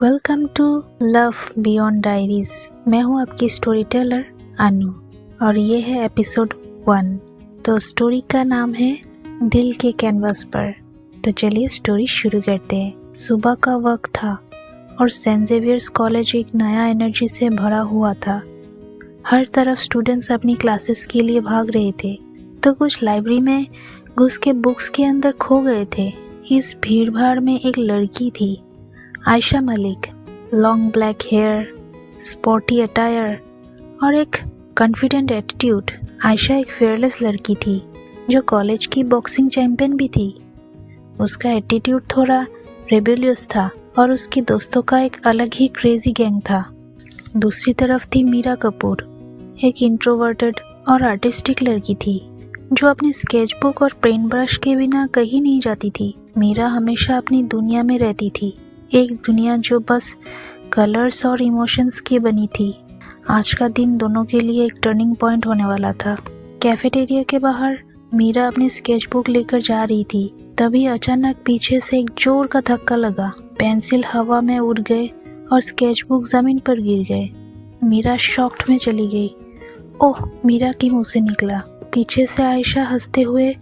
Welcome to love beyond diaries. मैं हूँ आपकी स्टोरी टेलर अनु और ये है एपिसोड 1। तो स्टोरी का नाम है दिल के कैनवास पर। तो चलिए स्टोरी शुरू करते हैं। सुबह का वक्त था और सेंट जेवियर्स कॉलेज एक नया एनर्जी से भरा हुआ था। हर तरफ स्टूडेंट्स अपनी क्लासेस के लिए भाग रहे थे तो कुछ लाइब्रेरी में घुस के बुक्स के अंदर खो गए थे। इस भीड़ भाड़ में एक लड़की थी, Ayesha Malik. Long black hair, sporty attire और एक कॉन्फिडेंट एटीट्यूड। आयशा एक फेयरलेस लड़की थी जो कॉलेज की बॉक्सिंग चैंपियन भी थी। उसका एटीट्यूड थोड़ा रेबेलियस था और उसके दोस्तों का एक अलग ही क्रेजी गैंग था। दूसरी तरफ थी मीरा कपूर, एक इंट्रोवर्टेड और आर्टिस्टिक लड़की थी जो अपनी स्केचबुक और पेन ब्रश के बिना कहीं नहीं जाती थी। मीरा हमेशा अपनी दुनिया में रहती थी, एक दुनिया जो बस कलर्स और इमोशंस की बनी थी। आज का दिन दोनों के लिए एक टर्निंग पॉइंट होने वाला था। कैफेटेरिया के बाहर मीरा अपनी स्केचबुक लेकर जा रही थी, तभी अचानक पीछे से एक जोर का धक्का लगा। पेंसिल हवा में उड़ गए और स्केचबुक जमीन पर गिर गए। मीरा शॉक्ड में चली गई। ओह, मीरा के मुंह से निकला। पीछे से आयशा हंसते हुए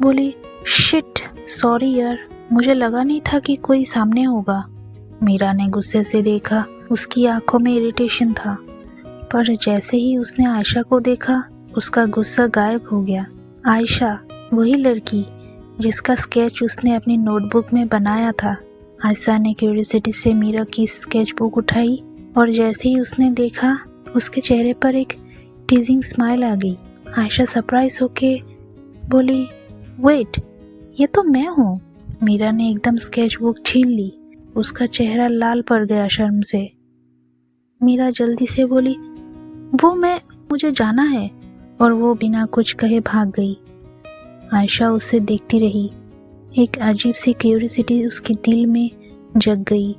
बोली, शिट, सॉरी यार, मुझे लगा नहीं था कि कोई सामने होगा। मीरा ने गुस्से से देखा। उसकी आंखों में इरिटेशन था, पर जैसे ही उसने आयशा को देखा उसका गुस्सा गायब हो गया। आयशा, वही लड़की जिसका स्केच उसने अपनी नोटबुक में बनाया था। आयशा ने क्यूरियोसिटी से मीरा की स्केचबुक उठाई और जैसे ही उसने देखा उसके चेहरे पर एक टीजिंग स्माइल आ गई। आयशा सरप्राइज होके बोली, वेट, ये तो मैं हूँ। मीरा ने एकदम स्केचबुक छीन ली। उसका चेहरा लाल पड़ गया शर्म से। मीरा जल्दी से बोली, वो मैं, मुझे जाना है, और वो बिना कुछ कहे भाग गई। आयशा उसे देखती रही। एक अजीब सी क्यूरियोसिटी उसके दिल में जग गई।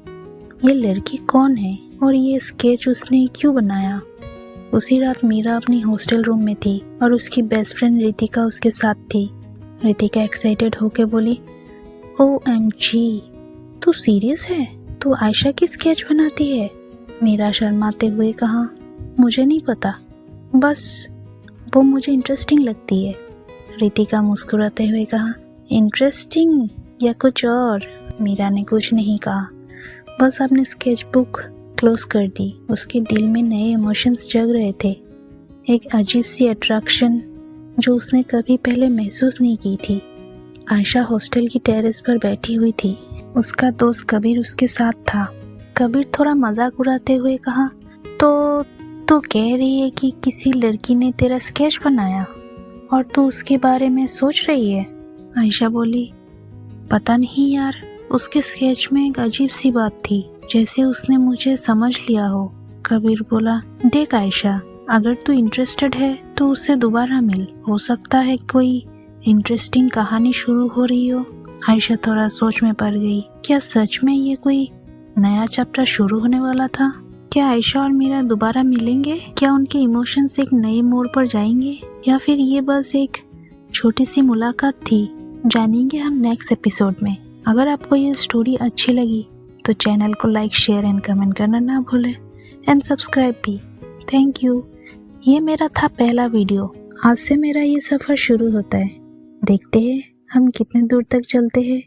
ये लड़की कौन है और ये स्केच उसने क्यों बनाया? उसी रात मीरा अपनी हॉस्टल रूम में थी और उसकी बेस्ट फ्रेंड रितिका उसके साथ थी। रितिका एक्साइटेड होके बोली, OMG, तू सीरियस है? तू आयशा की स्केच बनाती है? मीरा शर्माते हुए कहा, मुझे नहीं पता, बस वो मुझे इंटरेस्टिंग लगती है। रितिका मुस्कुराते हुए कहा, इंटरेस्टिंग या कुछ और? मीरा ने कुछ नहीं कहा, बस अपनी स्केचबुक क्लोज कर दी। उसके दिल में नए इमोशंस जग रहे थे, एक अजीब सी अट्रैक्शन जो उसने कभी पहले महसूस नहीं की थी। आयशा हॉस्टल की टेरेस पर बैठी हुई थी। उसका दोस्त कबीर उसके साथ था। कबीर थोड़ा मजाक उड़ाते हुए कहा, तो कह रही है कि किसी लड़की ने तेरा स्केच बनाया और तू उसके बारे में सोच रही है? आयशा बोली, पता नहीं यार, उसके स्केच में एक अजीब सी बात थी, जैसे उसने मुझे समझ लिया हो। कबीर बोला, देख आयशा, अगर तू इंटरेस्टेड है तो उससे दोबारा मिल, हो सकता है कोई इंटरेस्टिंग कहानी शुरू हो रही हो। आयशा थोड़ा सोच में पड़ गई। क्या सच में ये कोई नया चैप्टर शुरू होने वाला था? क्या आयशा और मीरा दोबारा मिलेंगे? क्या उनके इमोशंस एक नए मोड़ पर जाएंगे, या फिर ये बस एक छोटी सी मुलाकात थी? जानेंगे हम नेक्स्ट एपिसोड में। अगर आपको ये स्टोरी अच्छी लगी तो चैनल को लाइक, शेयर एंड कमेंट करना ना भूलें, एंड सब्सक्राइब भी। Thank you. ये मेरा था पहला वीडियो। आज से मेरा ये सफ़र शुरू होता है। देखते हैं हम कितने दूर तक चलते हैं।